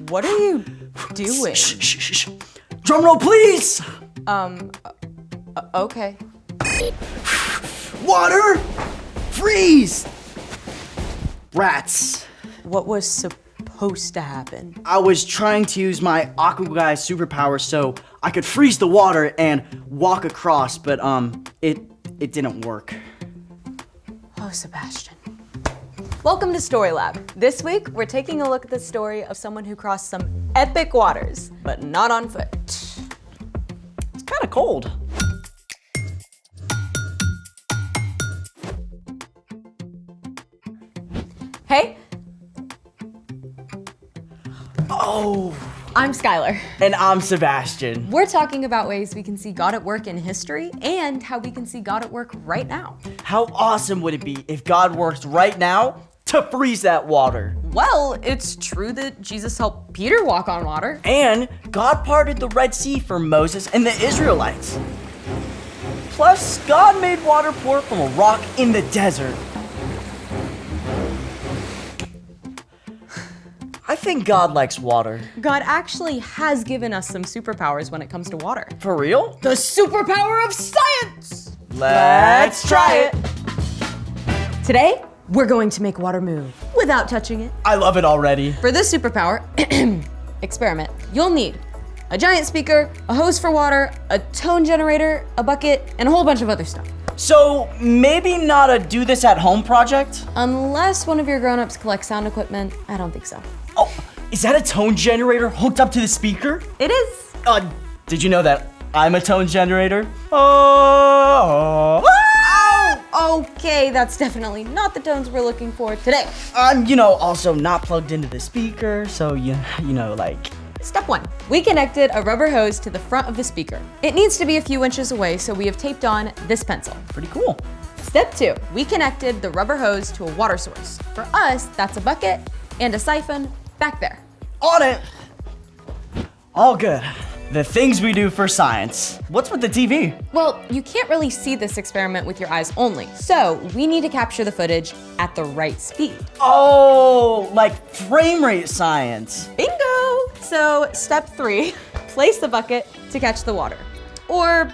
What are you doing? Shh. Drum roll, please! Okay. Water! Freeze! Rats. What was supposed to happen? I was trying to use my Aquaguy superpower so I could freeze the water and walk across, but it didn't work. Oh, Sebastian. Welcome to Story Lab. This week, we're taking a look at the story of someone who crossed some epic waters, but not on foot. It's kind of cold. Hey, Oh, I'm Skylar. and I'm Sebastian. We're talking about ways we can see God at work in history and how we can see God at work right now. How awesome would it be if God worked right now to freeze that water? Well, it's true that Jesus helped Peter walk on water. And God parted the Red Sea for Moses and the Israelites. Plus, God made water pour from a rock in the desert. I think God likes water. God actually has given us some superpowers when it comes to water. For real? The superpower of science! Let's try it. Today, we're going to make water move without touching it. I love it already. For this superpower experiment, you'll need a giant speaker, a hose for water, a tone generator, a bucket, and a whole bunch of other stuff. So maybe not a do this at home project? Unless one of your grown-ups collects sound equipment, I don't think so. Oh, is that a tone generator hooked up to the speaker? It is. Did you know that I'm a tone generator? Oh. Okay, that's definitely not the tones we're looking for today. I'm, also not plugged into the speaker, so like. Step 1. We connected a rubber hose to the front of the speaker. It needs to be a few inches away, so we have taped on this pencil. Pretty cool. Step 2. We connected the rubber hose to a water source. For us, that's a bucket and a siphon back there. On it. All good. The things we do for science. What's with the TV? Well, you can't really see this experiment with your eyes only, so we need to capture the footage at the right speed. Oh, like frame rate science. Bingo! So, step 3, place the bucket to catch the water. Or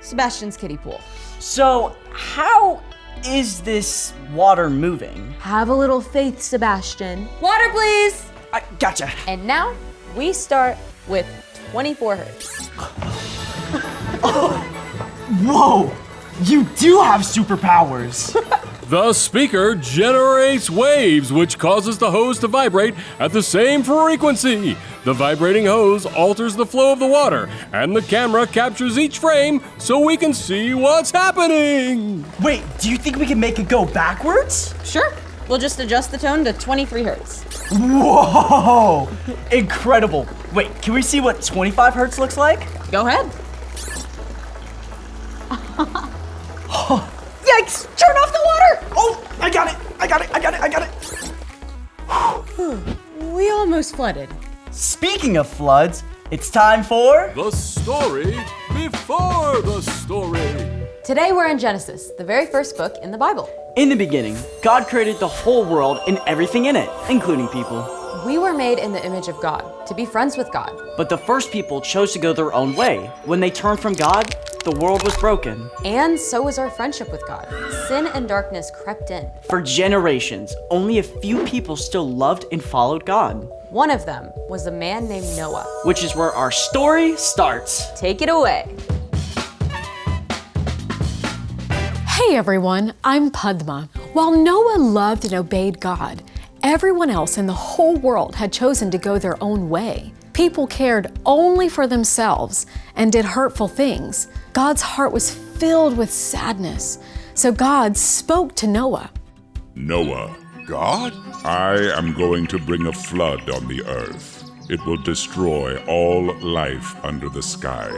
Sebastian's kiddie pool. So, how is this water moving? Have a little faith, Sebastian. Water, please! I gotcha. And now, we start with 24 hertz. Whoa! You do have superpowers! The speaker generates waves, which causes the hose to vibrate at the same frequency. The vibrating hose alters the flow of the water, and the camera captures each frame so we can see what's happening. Wait, do you think we can make it go backwards? Sure. We'll just adjust the tone to 23 hertz. Whoa! Incredible. Wait, can we see what 25 hertz looks like? Go ahead. Yikes! Turn off the water! Oh, I got it! We almost flooded. Speaking of floods, it's time for... The story before the story. Today we're in Genesis, the very first book in the Bible. In the beginning, God created the whole world and everything in it, including people. We were made in the image of God, to be friends with God. But the first people chose to go their own way. When they turned from God, the world was broken. And so was our friendship with God. Sin and darkness crept in. For generations, only a few people still loved and followed God. One of them was a man named Noah. Which is where our story starts. Take it away. Hey everyone, I'm Padma. While Noah loved and obeyed God, everyone else in the whole world had chosen to go their own way. People cared only for themselves and did hurtful things. God's heart was filled with sadness. So God spoke to Noah. Noah, God? I am going to bring a flood on the earth. It will destroy all life under the sky.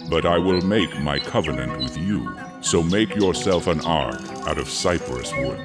But I will make my covenant with you. So make yourself an ark out of cypress wood.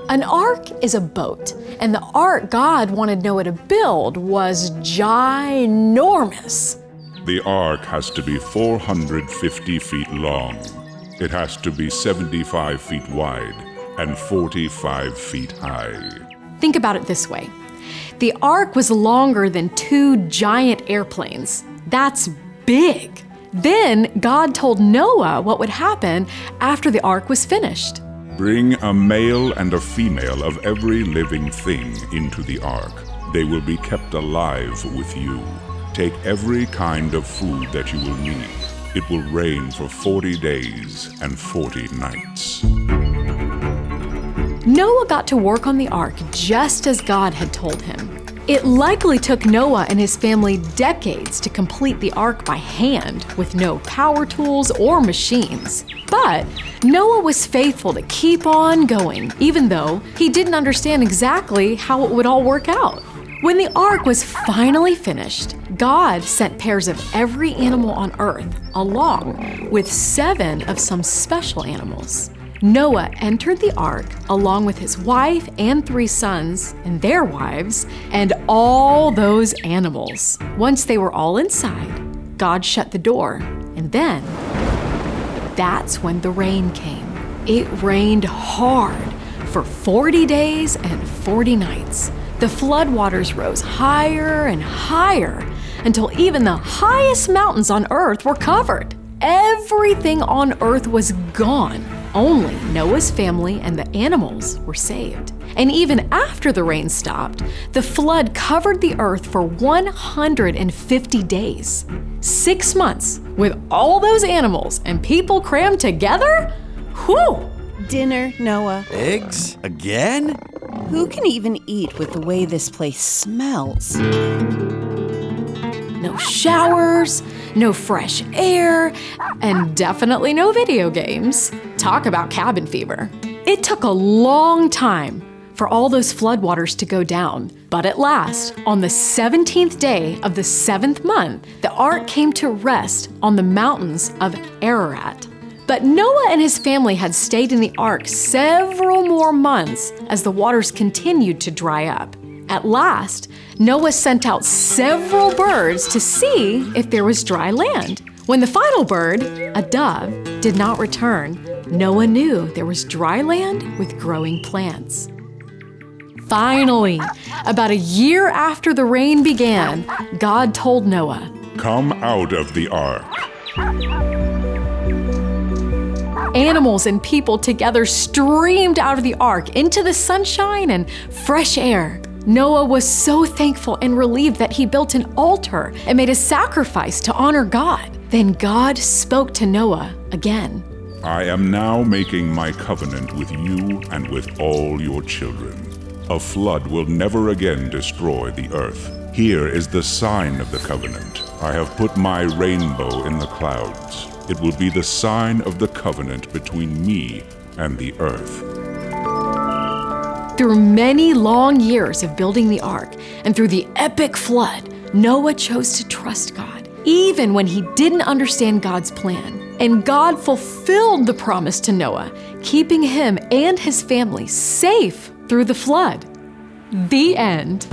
An ark is a boat, and the ark God wanted Noah to build was ginormous. The ark has to be 450 feet long. It has to be 75 feet wide and 45 feet high. Think about it this way. The ark was longer than 2 giant airplanes. That's big. Then God told Noah what would happen after the ark was finished. Bring a male and a female of every living thing into the ark. They will be kept alive with you. Take every kind of food that you will need. It will rain for 40 days and 40 nights. Noah got to work on the ark just as God had told him. It likely took Noah and his family decades to complete the ark by hand with no power tools or machines. But Noah was faithful to keep on going, even though he didn't understand exactly how it would all work out. When the ark was finally finished, God sent pairs of every animal on earth, along with 7 of some special animals. Noah entered the ark along with his wife and 3 sons and their wives and all those animals. Once they were all inside, God shut the door, and then that's when the rain came. It rained hard for 40 days and 40 nights. The floodwaters rose higher and higher until even the highest mountains on earth were covered. Everything on earth was gone. Only Noah's family and the animals were saved. And even after the rain stopped, the flood covered the earth for 150 days. 6 months with all those animals and people crammed together? Whew! Dinner, Noah. Eggs? Again? Who can even eat with the way this place smells? No showers, no fresh air, and definitely no video games. Talk about cabin fever. It took a long time for all those floodwaters to go down. But at last, on the 17th day of the 7th month, the ark came to rest on the mountains of Ararat. But Noah and his family had stayed in the ark several more months as the waters continued to dry up. At last, Noah sent out several birds to see if there was dry land. When the final bird, a dove, did not return, Noah knew there was dry land with growing plants. Finally, about a year after the rain began, God told Noah, Come out of the ark. Animals and people together streamed out of the ark into the sunshine and fresh air. Noah was so thankful and relieved that he built an altar and made a sacrifice to honor God. Then God spoke to Noah again. I am now making my covenant with you and with all your children. A flood will never again destroy the earth. Here is the sign of the covenant. I have put my rainbow in the clouds. It will be the sign of the covenant between me and the earth. Through many long years of building the ark and through the epic flood, Noah chose to trust God, even when he didn't understand God's plan. And God fulfilled the promise to Noah, keeping him and his family safe through the flood. The end.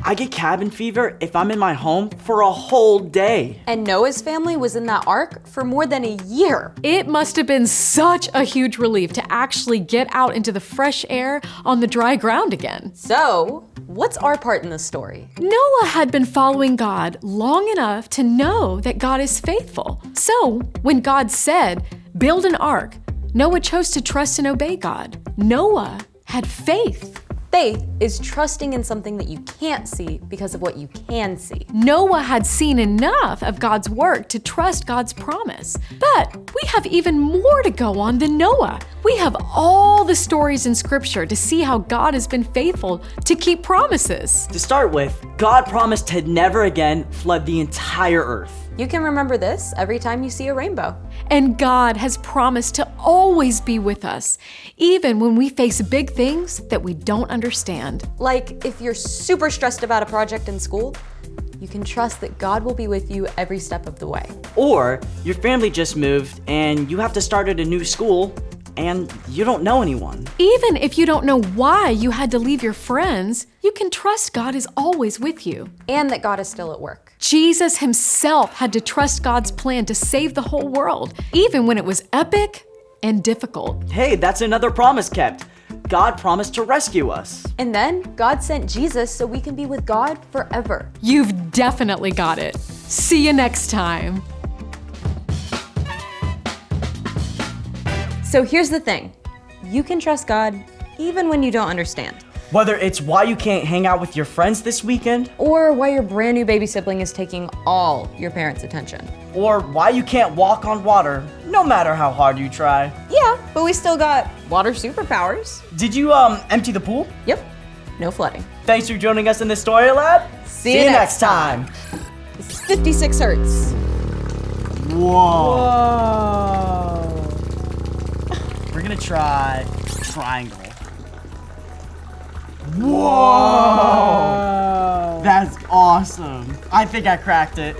I get cabin fever if I'm in my home for a whole day. And Noah's family was in that ark for more than a year. It must have been such a huge relief to actually get out into the fresh air on the dry ground again. So, what's our part in this story? Noah had been following God long enough to know that God is faithful. So, when God said, build an ark, Noah chose to trust and obey God. Noah had faith. Faith is trusting in something that you can't see because of what you can see. Noah had seen enough of God's work to trust God's promise. But we have even more to go on than Noah. We have all the stories in Scripture to see how God has been faithful to keep promises. To start with, God promised to never again flood the entire earth. You can remember this every time you see a rainbow. And God has promised to always be with us, even when we face big things that we don't understand. Like if you're super stressed about a project in school, you can trust that God will be with you every step of the way. Or your family just moved and you have to start at a new school and you don't know anyone. Even if you don't know why you had to leave your friends, you can trust God is always with you. And that God is still at work. Jesus himself had to trust God's plan to save the whole world, even when it was epic and difficult. Hey, that's another promise kept. God promised to rescue us. And then God sent Jesus so we can be with God forever. You've definitely got it. See you next time. So here's the thing. You can trust God even when you don't understand. Whether it's why you can't hang out with your friends this weekend, Or why your brand new baby sibling is taking all your parents' attention. or why you can't walk on water, no matter how hard you try. Yeah, but we still got water superpowers. Did you, empty the pool? Yep, no flooding. Thanks for joining us in the Story Lab. See you next time. This is 56 hertz. Whoa. We're gonna try triangle. Whoa! That's awesome. I think I cracked it.